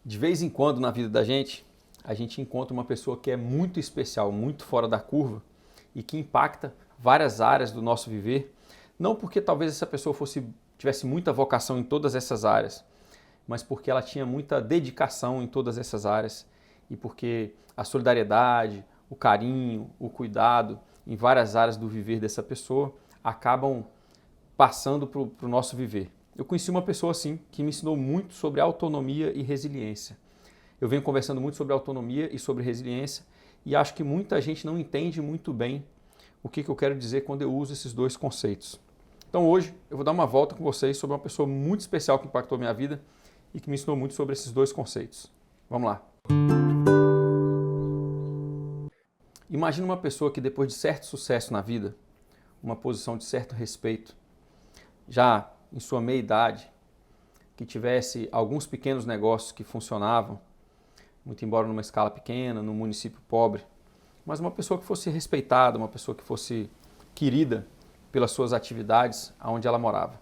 De vez em quando na vida da gente, a gente encontra uma pessoa que é muito especial, muito fora da curva e que impacta várias áreas do nosso viver, não porque talvez essa pessoa tivesse muita vocação em todas essas áreas, mas porque ela tinha muita dedicação em todas essas áreas e porque a solidariedade, o carinho, o cuidado em várias áreas do viver dessa pessoa acabam passando para o nosso viver. Eu conheci uma pessoa assim que me ensinou muito sobre autonomia e resiliência. Eu venho conversando muito sobre autonomia e sobre resiliência e acho que muita gente não entende muito bem o que eu quero dizer quando eu uso esses dois conceitos. Então hoje eu vou dar uma volta com vocês sobre uma pessoa muito especial que impactou minha vida e que me ensinou muito sobre esses dois conceitos. Vamos lá. Imagina uma pessoa que depois de certo sucesso na vida, uma posição de certo respeito, já em sua meia-idade, que tivesse alguns pequenos negócios que funcionavam, muito embora numa escala pequena, num município pobre, mas uma pessoa que fosse respeitada, uma pessoa que fosse querida pelas suas atividades aonde ela morava.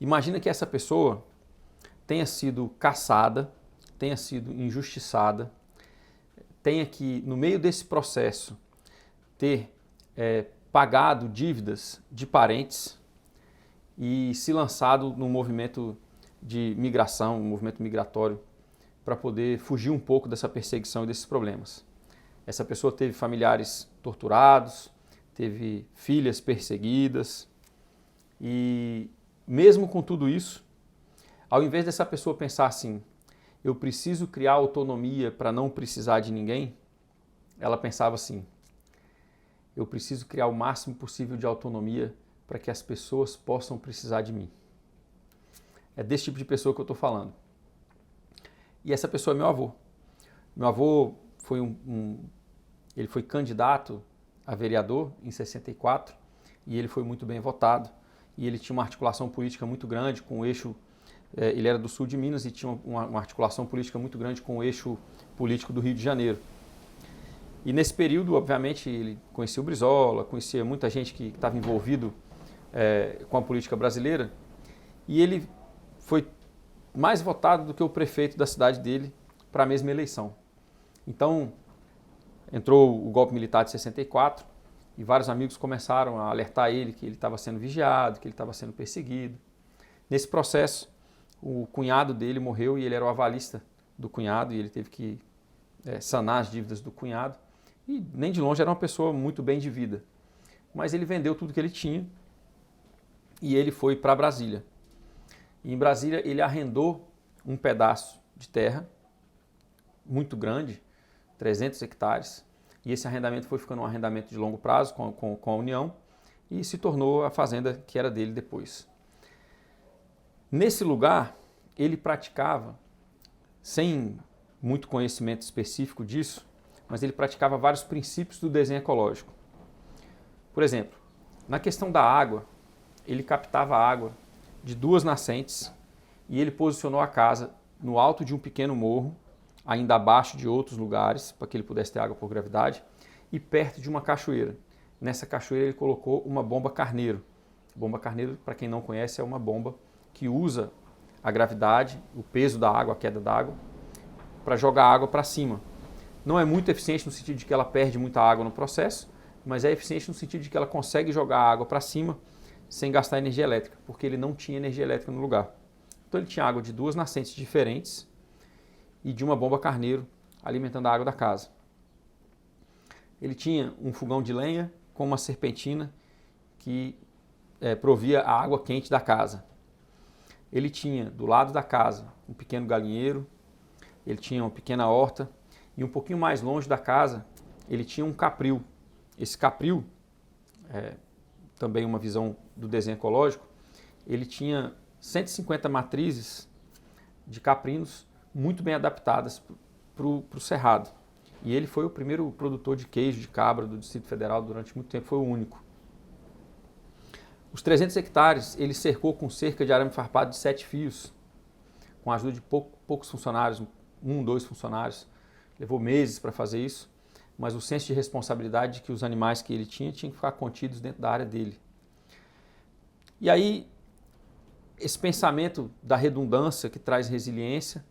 Imagina que essa pessoa tenha sido caçada, tenha sido injustiçada, tenha que, no meio desse processo, ter pagado dívidas de parentes e se lançado num movimento de migração, um movimento migratório, para poder fugir um pouco dessa perseguição e desses problemas. Essa pessoa teve familiares torturados, teve filhas perseguidas e mesmo com tudo isso, ao invés dessa pessoa pensar assim, eu preciso criar autonomia para não precisar de ninguém, ela pensava assim, eu preciso criar o máximo possível de autonomia para que as pessoas possam precisar de mim. É desse tipo de pessoa que eu estou falando. E essa pessoa é meu avô. Meu avô foi ele foi candidato a vereador em 64 e ele foi muito bem votado. E ele tinha uma articulação política muito grande com o eixo, ele era do sul de Minas e tinha uma articulação política muito grande com o eixo político do Rio de Janeiro. E nesse período, obviamente, ele conhecia o Brizola, conhecia muita gente que estava envolvido com a política brasileira e ele foi mais votado do que o prefeito da cidade dele para a mesma eleição. Então, entrou o golpe militar de 64 e vários amigos começaram a alertar ele que ele estava sendo vigiado, que ele estava sendo perseguido. Nesse processo, o cunhado dele morreu e ele era o avalista do cunhado e ele teve que sanar as dívidas do cunhado. E nem de longe era uma pessoa muito bem de vida. Mas ele vendeu tudo que ele tinha e ele foi para Brasília. E em Brasília ele arrendou um pedaço de terra muito grande, 300 hectares, e esse arrendamento foi ficando um arrendamento de longo prazo com a União e se tornou a fazenda que era dele depois. Nesse lugar, ele praticava, sem muito conhecimento específico disso, mas ele praticava vários princípios do desenho ecológico. Por exemplo, na questão da água, ele captava água de duas nascentes e ele posicionou a casa no alto de um pequeno morro, ainda abaixo de outros lugares, para que ele pudesse ter água por gravidade, e perto de uma cachoeira. Nessa cachoeira ele colocou uma bomba carneiro. Bomba carneiro, para quem não conhece, é uma bomba que usa a gravidade, o peso da água, a queda da água, para jogar a água para cima. Não é muito eficiente no sentido de que ela perde muita água no processo, mas é eficiente no sentido de que ela consegue jogar a água para cima sem gastar energia elétrica, porque ele não tinha energia elétrica no lugar. Então ele tinha água de duas nascentes diferentes e de uma bomba carneiro alimentando a água da casa. Ele tinha um fogão de lenha com uma serpentina que provia a água quente da casa. Ele tinha do lado da casa um pequeno galinheiro, ele tinha uma pequena horta e um pouquinho mais longe da casa ele tinha um capril. Esse capril, também uma visão do desenho ecológico, ele tinha 150 matrizes de caprinos muito bem adaptadas para o cerrado. E ele foi o primeiro produtor de queijo de cabra do Distrito Federal durante muito tempo, foi o único. Os 300 hectares ele cercou com cerca de arame farpado de 7 fios, com a ajuda de poucos funcionários, 2 funcionários. Levou meses para fazer isso, mas o senso de responsabilidade de que os animais que ele tinha tinham que ficar contidos dentro da área dele. E aí, esse pensamento da redundância que traz resiliência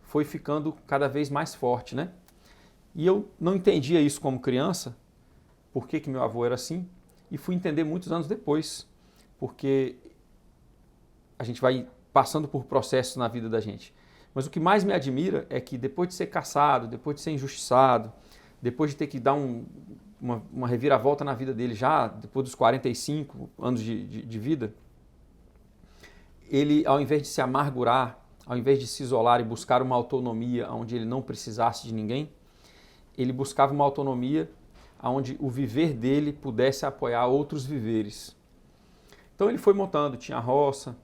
foi ficando cada vez mais forte, né? E eu não entendia isso como criança, por que meu avô era assim, e fui entender muitos anos depois, porque a gente vai passando por processos na vida da gente. Mas o que mais me admira é que depois de ser caçado, depois de ser injustiçado, depois de ter que dar uma reviravolta na vida dele já, depois dos 45 anos de vida, ele, ao invés de se amargurar, ao invés de se isolar e buscar uma autonomia onde ele não precisasse de ninguém, ele buscava uma autonomia onde o viver dele pudesse apoiar outros viveres. Então ele foi montando, tinha a roça,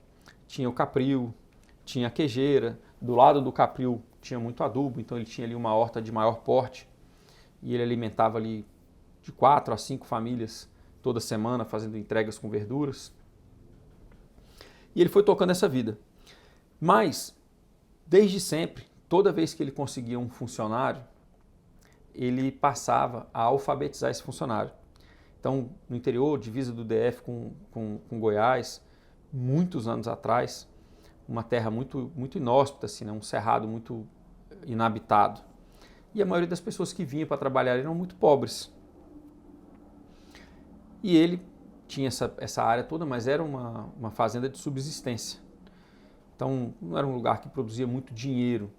tinha o capril, tinha a quejeira, do lado do capril tinha muito adubo, então ele tinha ali uma horta de maior porte e ele alimentava ali de 4 a 5 famílias toda semana, fazendo entregas com verduras. E ele foi tocando essa vida. Mas, desde sempre, toda vez que ele conseguia um funcionário, ele passava a alfabetizar esse funcionário. Então, no interior, divisa do DF com Goiás, muitos anos atrás, uma terra muito inóspita, assim, né? Um cerrado muito inabitado. E a maioria das pessoas que vinham para trabalhar eram muito pobres. E ele tinha essa área toda, mas era uma fazenda de subsistência. Então, não era um lugar que produzia muito dinheiro,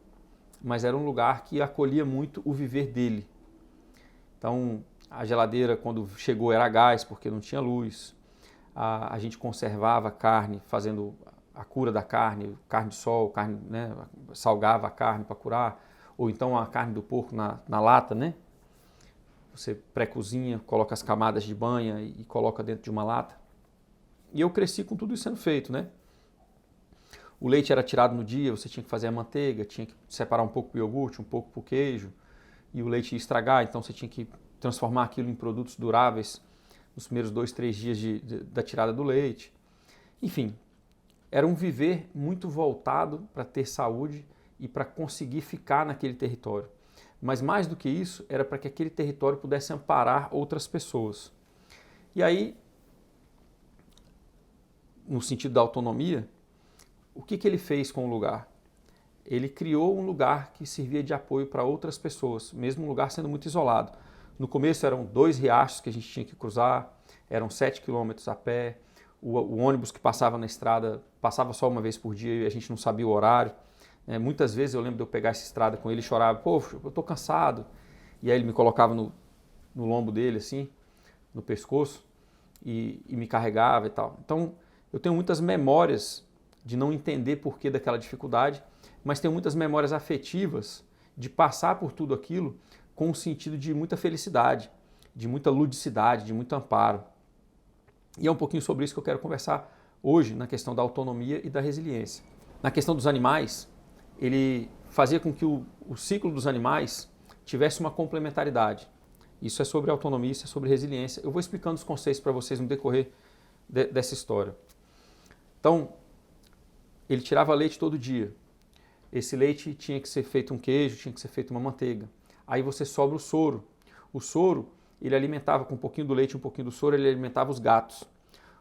mas era um lugar que acolhia muito o viver dele. Então, a geladeira, quando chegou, era a gás, porque não tinha luz. A gente conservava a carne, fazendo a cura da carne, carne de sol, carne, né, salgava a carne para curar, ou então a carne do porco na lata, né? Você pré-cozinha, coloca as camadas de banha e coloca dentro de uma lata. E eu cresci com tudo isso sendo feito, né? O leite era tirado no dia, você tinha que fazer a manteiga, tinha que separar um pouco para o iogurte, um pouco para o queijo, e o leite ia estragar, então você tinha que transformar aquilo em produtos duráveis nos primeiros 2, 3 dias da tirada do leite. Enfim, era um viver muito voltado para ter saúde e para conseguir ficar naquele território. Mas mais do que isso, era para que aquele território pudesse amparar outras pessoas. E aí, no sentido da autonomia, o que ele fez com o lugar? Ele criou um lugar que servia de apoio para outras pessoas, mesmo um lugar sendo muito isolado. No começo eram 2 riachos que a gente tinha que cruzar, eram 7 quilômetros a pé, o ônibus que passava na estrada passava só uma vez por dia e a gente não sabia o horário. Muitas vezes eu lembro de eu pegar essa estrada com ele e chorava, pô, eu tô cansado. E aí ele me colocava no lombo dele, assim, no pescoço, e me carregava e tal. Então, eu tenho muitas memórias de não entender porquê daquela dificuldade, mas tenho muitas memórias afetivas de passar por tudo aquilo com um sentido de muita felicidade, de muita ludicidade, de muito amparo. E é um pouquinho sobre isso que eu quero conversar hoje, na questão da autonomia e da resiliência. Na questão dos animais, ele fazia com que o ciclo dos animais tivesse uma complementaridade. Isso é sobre autonomia, isso é sobre resiliência. Eu vou explicando os conceitos para vocês no decorrer dessa história. Então, ele tirava leite todo dia. Esse leite tinha que ser feito um queijo, tinha que ser feito uma manteiga. Aí você sobra o soro. O soro, ele alimentava com um pouquinho do leite e um pouquinho do soro, ele alimentava os gatos.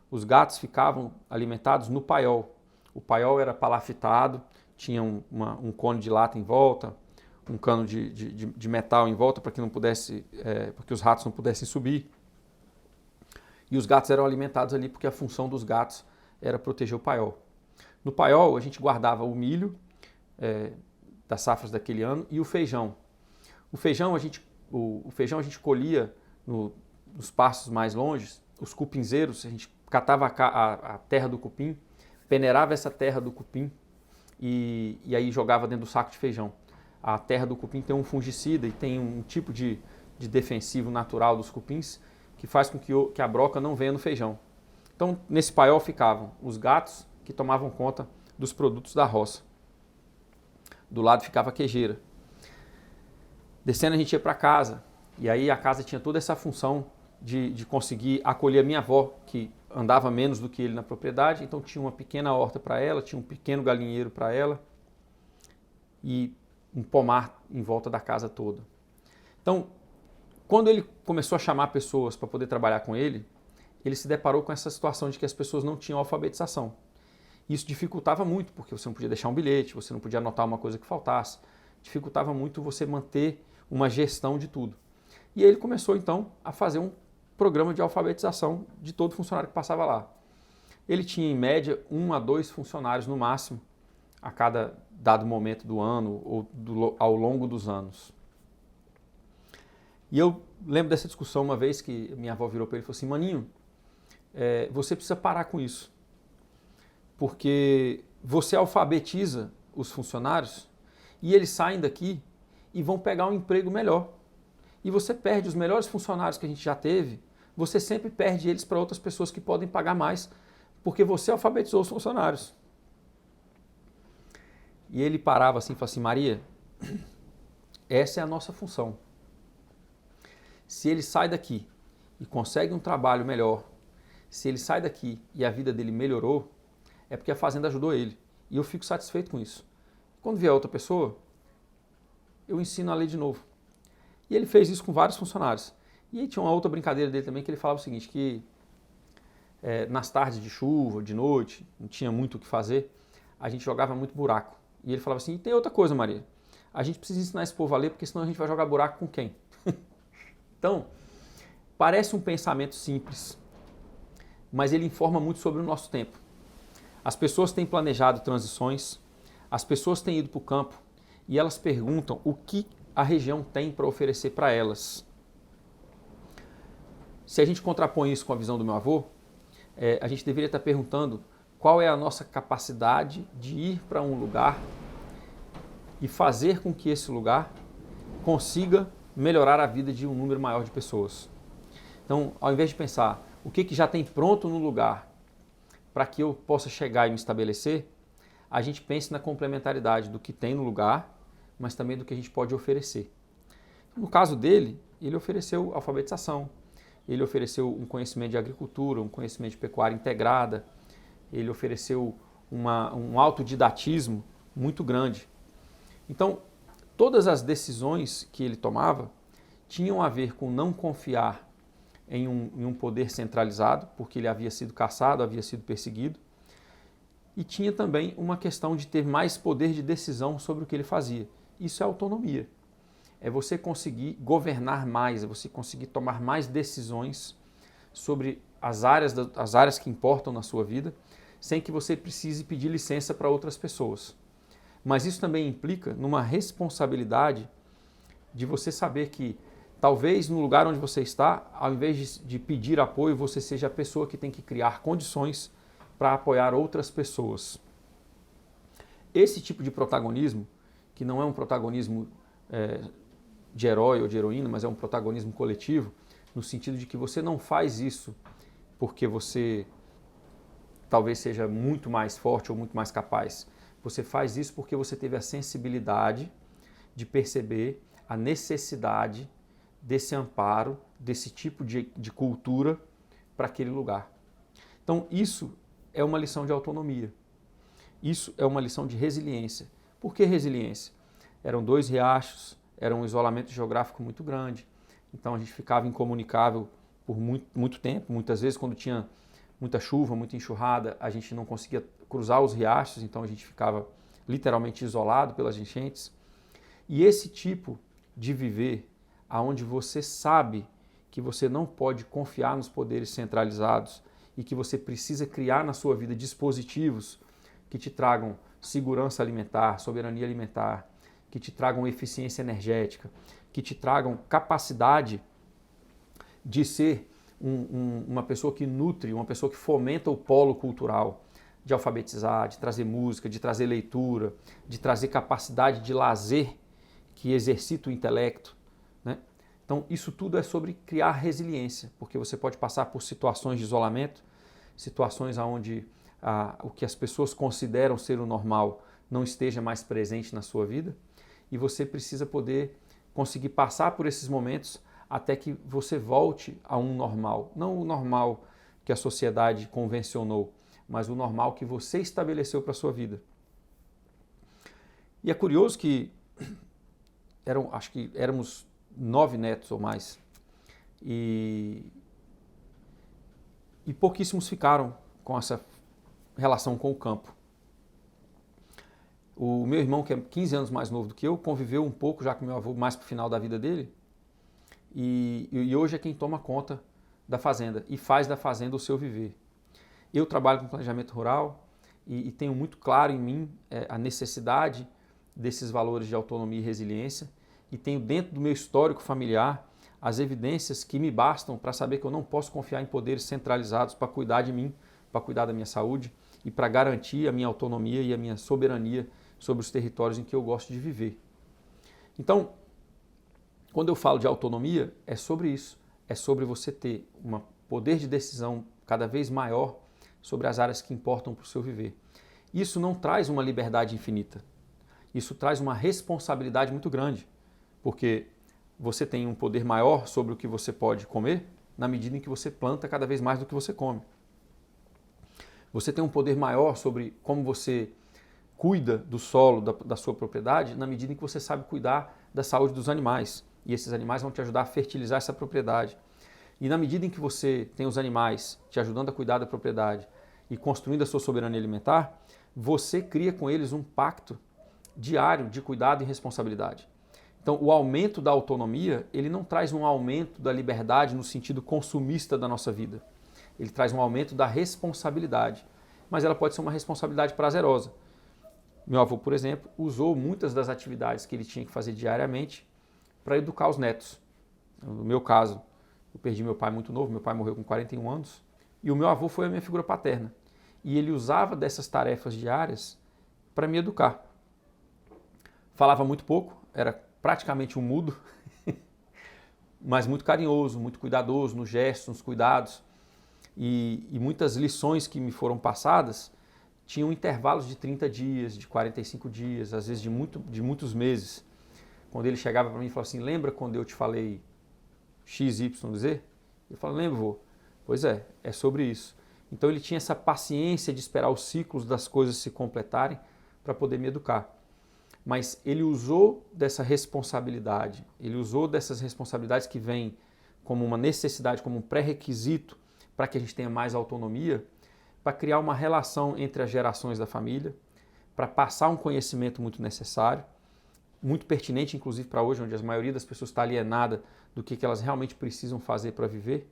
Os gatos ficavam alimentados no paiol. O paiol era palafitado, tinha um cone de lata em volta, um cano de metal em volta para que não pudesse, para que os ratos não pudessem subir. E os gatos eram alimentados ali porque a função dos gatos era proteger o paiol. No paiol a gente guardava o milho das safras daquele ano e o feijão. O feijão a gente colhia nos pastos mais longes, os cupinzeiros, a gente catava a terra do cupim, peneirava essa terra do cupim e aí jogava dentro do saco de feijão. A terra do cupim tem um fungicida e tem um tipo de defensivo natural dos cupins que faz com que a broca não venha no feijão. Então, nesse paiol ficavam os gatos que tomavam conta dos produtos da roça. Do lado ficava a quejeira. Descendo a gente ia para casa e aí a casa tinha toda essa função de conseguir acolher a minha avó, que andava menos do que ele na propriedade, então tinha uma pequena horta para ela, tinha um pequeno galinheiro para ela e um pomar em volta da casa toda. Então, quando ele começou a chamar pessoas para poder trabalhar com ele se deparou com essa situação de que as pessoas não tinham alfabetização. Isso dificultava muito, porque você não podia deixar um bilhete, você não podia anotar uma coisa que faltasse. Dificultava muito você manter uma gestão de tudo. E aí ele começou então a fazer um programa de alfabetização de todo funcionário que passava lá. Ele tinha em média 1 a 2 funcionários no máximo a cada dado momento do ano ou ao longo dos anos. E eu lembro dessa discussão uma vez que minha avó virou para ele e falou assim: Maninho, você precisa parar com isso, porque você alfabetiza os funcionários e eles saem daqui e vão pegar um emprego melhor. E você perde os melhores funcionários que a gente já teve, você sempre perde eles para outras pessoas que podem pagar mais, porque você alfabetizou os funcionários. E ele parava assim e falava assim: Maria, essa é a nossa função. Se ele sai daqui e consegue um trabalho melhor, se ele sai daqui e a vida dele melhorou, é porque a fazenda ajudou ele. E eu fico satisfeito com isso. Quando vier outra pessoa, eu ensino a ler de novo. E ele fez isso com vários funcionários. E aí tinha uma outra brincadeira dele também, que ele falava o seguinte, que nas tardes de chuva, de noite, não tinha muito o que fazer, a gente jogava muito buraco. E ele falava assim: e tem outra coisa, Maria, a gente precisa ensinar esse povo a ler, porque senão a gente vai jogar buraco com quem? Então, parece um pensamento simples, mas ele informa muito sobre o nosso tempo. As pessoas têm planejado transições, as pessoas têm ido para o campo e elas perguntam o que a região tem para oferecer para elas. Se a gente contrapõe isso com a visão do meu avô, a gente deveria estar perguntando qual é a nossa capacidade de ir para um lugar e fazer com que esse lugar consiga melhorar a vida de um número maior de pessoas. Então, ao invés de pensar o que já tem pronto no lugar para que eu possa chegar e me estabelecer, a gente pense na complementaridade do que tem no lugar, mas também do que a gente pode oferecer. No caso dele, ele ofereceu alfabetização, ele ofereceu um conhecimento de agricultura, um conhecimento de pecuária integrada, ele ofereceu um autodidatismo muito grande. Então, todas as decisões que ele tomava tinham a ver com não confiar em um poder centralizado, porque ele havia sido caçado, havia sido perseguido, e tinha também uma questão de ter mais poder de decisão sobre o que ele fazia. Isso é autonomia. É você conseguir governar mais, é você conseguir tomar mais decisões sobre as áreas que importam na sua vida, sem que você precise pedir licença para outras pessoas. Mas isso também implica numa responsabilidade de você saber que talvez no lugar onde você está, ao invés de pedir apoio, você seja a pessoa que tem que criar condições para apoiar outras pessoas. Esse tipo de protagonismo, que não é um protagonismo de herói ou de heroína, mas é um protagonismo coletivo, no sentido de que você não faz isso porque você talvez seja muito mais forte ou muito mais capaz. Você faz isso porque você teve a sensibilidade de perceber a necessidade desse amparo, desse tipo de cultura para aquele lugar. Então isso é uma lição de autonomia. Isso é uma lição de resiliência. Por que resiliência? Eram 2 riachos, era um isolamento geográfico muito grande, então a gente ficava incomunicável por muito tempo. Muitas vezes, quando tinha muita chuva, muita enxurrada, a gente não conseguia cruzar os riachos, então a gente ficava literalmente isolado pelas enchentes. E esse tipo de viver, aonde você sabe que você não pode confiar nos poderes centralizados e que você precisa criar na sua vida dispositivos que te tragam segurança alimentar, soberania alimentar, que te tragam eficiência energética, que te tragam capacidade de ser uma pessoa que nutre, uma pessoa que fomenta o polo cultural, de alfabetizar, de trazer música, de trazer leitura, de trazer capacidade de lazer que exercita o intelecto, né? Então isso tudo é sobre criar resiliência, porque você pode passar por situações de isolamento, situações onde o que as pessoas consideram ser o normal não esteja mais presente na sua vida, e você precisa poder conseguir passar por esses momentos até que você volte a um normal. Não o normal que a sociedade convencionou, mas o normal que você estabeleceu para a sua vida. E é curioso que acho que éramos 9 netos ou mais, e pouquíssimos ficaram com essa relação com o campo. O meu irmão, que é 15 anos mais novo do que eu, conviveu um pouco já com meu avô mais para o final da vida dele, e hoje é quem toma conta da fazenda e faz da fazenda o seu viver. Eu trabalho com planejamento rural e tenho muito claro em mim a necessidade desses valores de autonomia e resiliência, e tenho dentro do meu histórico familiar as evidências que me bastam para saber que eu não posso confiar em poderes centralizados para cuidar de mim, para cuidar da minha saúde e para garantir a minha autonomia e a minha soberania sobre os territórios em que eu gosto de viver. Então, quando eu falo de autonomia, é sobre isso. É sobre você ter um poder de decisão cada vez maior sobre as áreas que importam para o seu viver. Isso não traz uma liberdade infinita. Isso traz uma responsabilidade muito grande, porque você tem um poder maior sobre o que você pode comer na medida em que você planta cada vez mais do que você come. Você tem um poder maior sobre como você cuida do solo da sua propriedade na medida em que você sabe cuidar da saúde dos animais. E esses animais vão te ajudar a fertilizar essa propriedade. E na medida em que você tem os animais te ajudando a cuidar da propriedade e construindo a sua soberania alimentar, você cria com eles um pacto diário de cuidado e responsabilidade. Então, o aumento da autonomia, ele não traz um aumento da liberdade no sentido consumista da nossa vida. Ele traz um aumento da responsabilidade, mas ela pode ser uma responsabilidade prazerosa. Meu avô, por exemplo, usou muitas das atividades que ele tinha que fazer diariamente para educar os netos. No meu caso, eu perdi meu pai muito novo, meu pai morreu com 41 anos, e o meu avô foi a minha figura paterna. E ele usava dessas tarefas diárias para me educar. Falava muito pouco, era praticamente um mudo, mas muito carinhoso, muito cuidadoso nos gestos, nos cuidados. E muitas lições que me foram passadas tinham intervalos de 30 dias, de 45 dias, às vezes de muitos meses. Quando ele chegava para mim e falava assim, lembra quando eu te falei X, Y, Z? Eu falo, lembro, vô. Pois é sobre isso. Então ele tinha essa paciência de esperar os ciclos das coisas se completarem para poder me educar. Mas ele usou dessa responsabilidade, ele usou dessas responsabilidades que vêm como uma necessidade, como um pré-requisito para que a gente tenha mais autonomia, para criar uma relação entre as gerações da família, para passar um conhecimento muito necessário, muito pertinente, inclusive para hoje, onde a maioria das pessoas está alienada do que elas realmente precisam fazer para viver.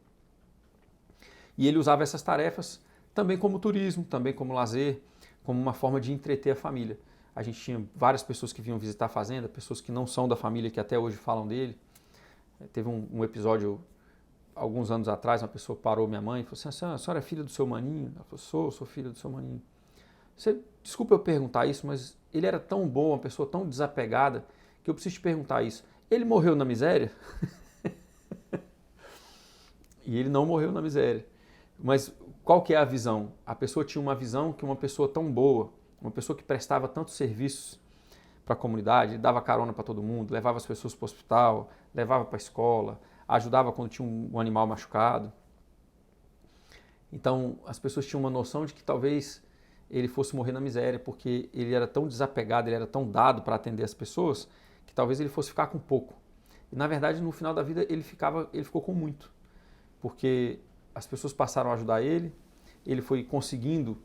E ele usava essas tarefas também como turismo, também como lazer, como uma forma de entreter a família. A gente tinha várias pessoas que vinham visitar a fazenda, pessoas que não são da família, que até hoje falam dele. Teve um episódio, alguns anos atrás, uma pessoa parou minha mãe e falou assim, a senhora é filha do seu maninho? Ela falou, sou filha do seu maninho. Desculpa eu perguntar isso, mas ele era tão bom, uma pessoa tão desapegada, que eu preciso te perguntar isso. Ele morreu na miséria? E ele não morreu na miséria. Mas qual que é a visão? A pessoa tinha uma visão que uma pessoa tão boa, uma pessoa que prestava tantos serviços para a comunidade, dava carona para todo mundo, levava as pessoas para o hospital, levava para a escola, ajudava quando tinha um animal machucado. Então as pessoas tinham uma noção de que talvez ele fosse morrer na miséria, porque ele era tão desapegado, ele era tão dado para atender as pessoas, que talvez ele fosse ficar com pouco. E na verdade, no final da vida, ele ficou com muito, porque as pessoas passaram a ajudar ele foi conseguindo,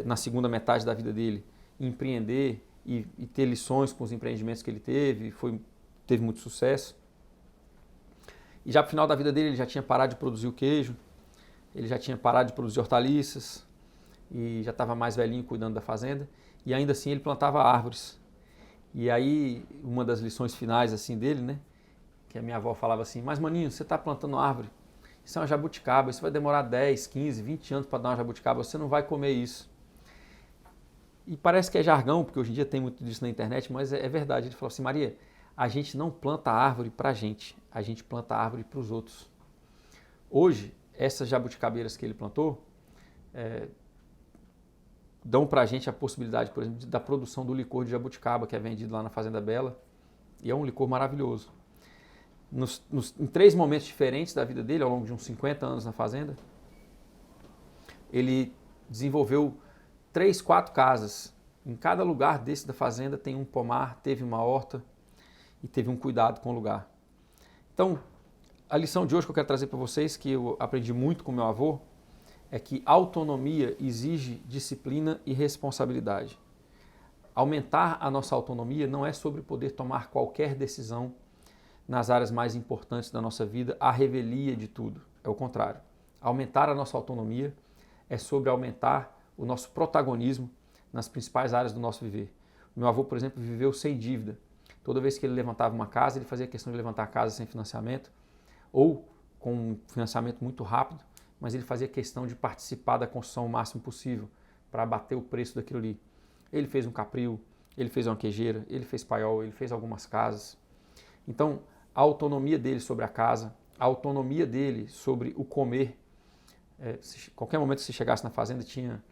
na segunda metade da vida dele, empreender e ter lições com os empreendimentos que ele teve muito sucesso. E já para o final da vida dele, ele já tinha parado de produzir o queijo, ele já tinha parado de produzir hortaliças, e já estava mais velhinho cuidando da fazenda, e ainda assim ele plantava árvores. E aí, uma das lições finais assim dele, né, que a minha avó falava assim, mas maninho, você está plantando árvore, isso é uma jabuticaba, isso vai demorar 10, 15, 20 anos para dar uma jabuticaba, você não vai comer isso. E parece que é jargão, porque hoje em dia tem muito disso na internet, mas é verdade. Ele falou assim, Maria, a gente não planta árvore para a gente planta árvore para os outros. Hoje, essas jabuticabeiras que ele plantou, dão para a gente a possibilidade, por exemplo, da produção do licor de jabuticaba, que é vendido lá na Fazenda Bela, e é um licor maravilhoso. Em 3 momentos diferentes da vida dele, ao longo de uns 50 anos na fazenda, ele desenvolveu 3, 4 casas. Em cada lugar desse da fazenda tem um pomar, teve uma horta e teve um cuidado com o lugar. Então, a lição de hoje que eu quero trazer para vocês, que eu aprendi muito com meu avô, é que autonomia exige disciplina e responsabilidade. Aumentar a nossa autonomia não é sobre poder tomar qualquer decisão nas áreas mais importantes da nossa vida, à revelia de tudo. É o contrário. Aumentar a nossa autonomia é sobre aumentar o nosso protagonismo nas principais áreas do nosso viver. O meu avô, por exemplo, viveu sem dívida. Toda vez que ele levantava uma casa, ele fazia questão de levantar a casa sem financiamento ou com um financiamento muito rápido, mas ele fazia questão de participar da construção o máximo possível para abater o preço daquilo ali. Ele fez um capril, ele fez uma queijeira, ele fez paiol, ele fez algumas casas. Então, a autonomia dele sobre a casa, a autonomia dele sobre o comer. Qualquer momento que você chegasse na fazenda tinha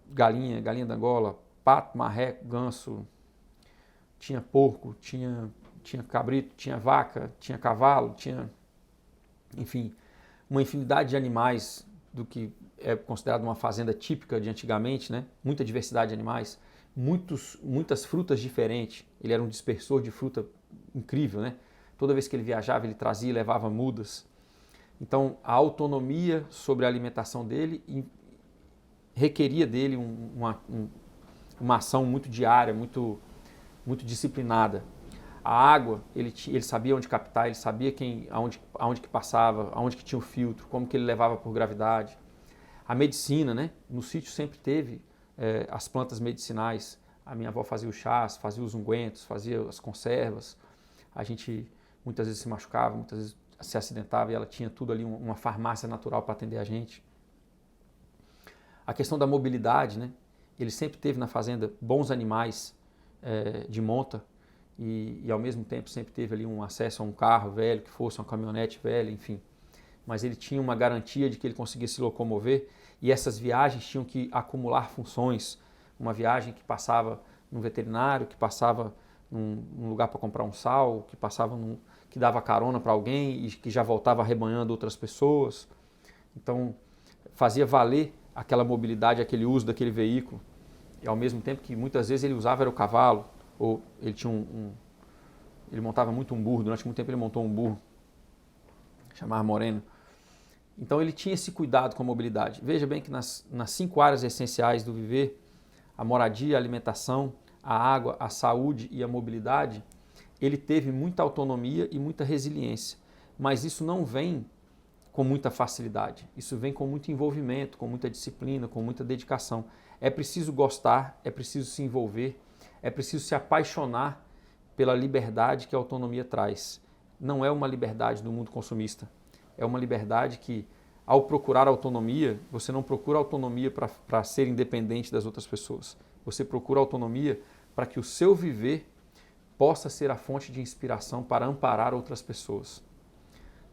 galinha da Angola, pato, marreco, ganso, tinha porco, tinha cabrito, tinha vaca, tinha cavalo, tinha, enfim, uma infinidade de animais do que é considerado uma fazenda típica de antigamente, né? Muita diversidade de animais, muitas frutas diferentes. Ele era um dispersor de fruta incrível, né? Toda vez que ele viajava, ele trazia e levava mudas. Então, a autonomia sobre a alimentação dele requeria dele uma ação muito diária, muito disciplinada. A água, ele sabia onde captar, ele sabia aonde que passava, aonde que tinha o filtro, como que ele levava por gravidade. A medicina, né? No sítio sempre teve as plantas medicinais. A minha avó fazia os chás, fazia os ungüentos, fazia as conservas. A gente muitas vezes se machucava, muitas vezes se acidentava e ela tinha tudo ali, uma farmácia natural para atender a gente. A questão da mobilidade, né? Ele sempre teve na fazenda bons animais de monta e ao mesmo tempo sempre teve ali um acesso a um carro velho, que fosse uma caminhonete velha, enfim. Mas ele tinha uma garantia de que ele conseguia se locomover e essas viagens tinham que acumular funções. Uma viagem que passava num veterinário, que passava num lugar para comprar um sal, que dava carona para alguém e que já voltava arrebanhando outras pessoas. Então, fazia valer aquela mobilidade, aquele uso daquele veículo. E ao mesmo tempo que muitas vezes ele usava era o cavalo, ou ele tinha ele montava muito um burro, durante muito tempo ele montou um burro, chamava Moreno. Então ele tinha esse cuidado com a mobilidade. Veja bem que nas 5 áreas essenciais do viver, a moradia, a alimentação, a água, a saúde e a mobilidade, ele teve muita autonomia e muita resiliência. Mas isso não vem com muita facilidade. Isso vem com muito envolvimento, com muita disciplina, com muita dedicação. É preciso gostar, é preciso se envolver, é preciso se apaixonar pela liberdade que a autonomia traz. Não é uma liberdade do mundo consumista. É uma liberdade que, ao procurar autonomia, você não procura autonomia para ser independente das outras pessoas. Você procura autonomia para que o seu viver possa ser a fonte de inspiração para amparar outras pessoas.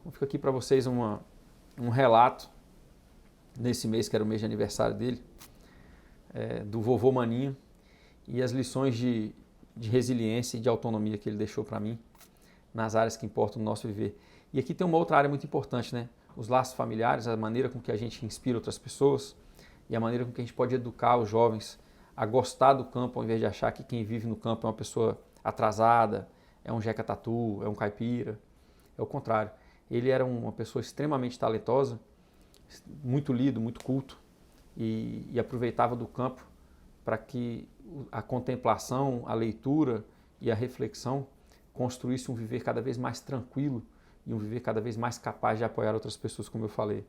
Então, fica aqui para vocês um relato, nesse mês que era o mês de aniversário dele, do vovô Maninho e as lições de resiliência e de autonomia que ele deixou para mim nas áreas que importam no nosso viver. E aqui tem uma outra área muito importante, né? Os laços familiares, a maneira com que a gente inspira outras pessoas e a maneira com que a gente pode educar os jovens a gostar do campo, ao invés de achar que quem vive no campo é uma pessoa atrasada, é um jeca tatu, é um caipira. É o contrário. Ele era uma pessoa extremamente talentosa, muito lido, muito culto e aproveitava do campo para que a contemplação, a leitura e a reflexão construísse um viver cada vez mais tranquilo e um viver cada vez mais capaz de apoiar outras pessoas, como eu falei.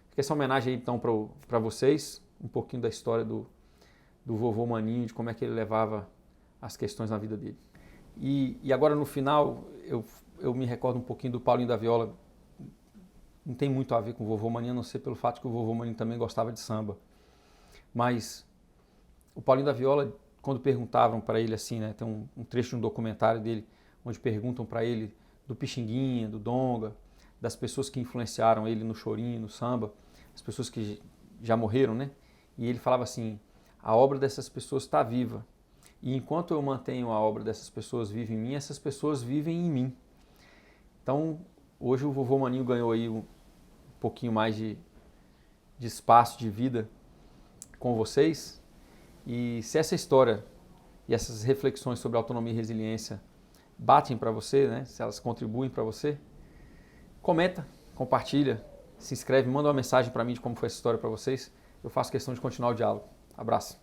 Fica essa homenagem aí então para vocês, um pouquinho da história do vovô Maninho, de como é que ele levava as questões na vida dele. E agora no final, eu me recordo um pouquinho do Paulinho da Viola. Não tem muito a ver com o vovô Maninho, a não ser pelo fato que o vovô Maninho também gostava de samba. Mas o Paulinho da Viola, quando perguntavam para ele assim, né, tem um trecho de um documentário dele, onde perguntam para ele do Pixinguinha, do Donga, das pessoas que influenciaram ele no chorinho, no samba, as pessoas que já morreram, né? E ele falava assim, a obra dessas pessoas está viva. E enquanto eu mantenho a obra dessas pessoas viva em mim, essas pessoas vivem em mim. Então, hoje o vovô Maninho ganhou aí um pouquinho mais de espaço de vida com vocês. E se essa história e essas reflexões sobre autonomia e resiliência batem para você, né? Se elas contribuem para você, comenta, compartilha, se inscreve, manda uma mensagem para mim de como foi essa história para vocês. Eu faço questão de continuar o diálogo. Abraço.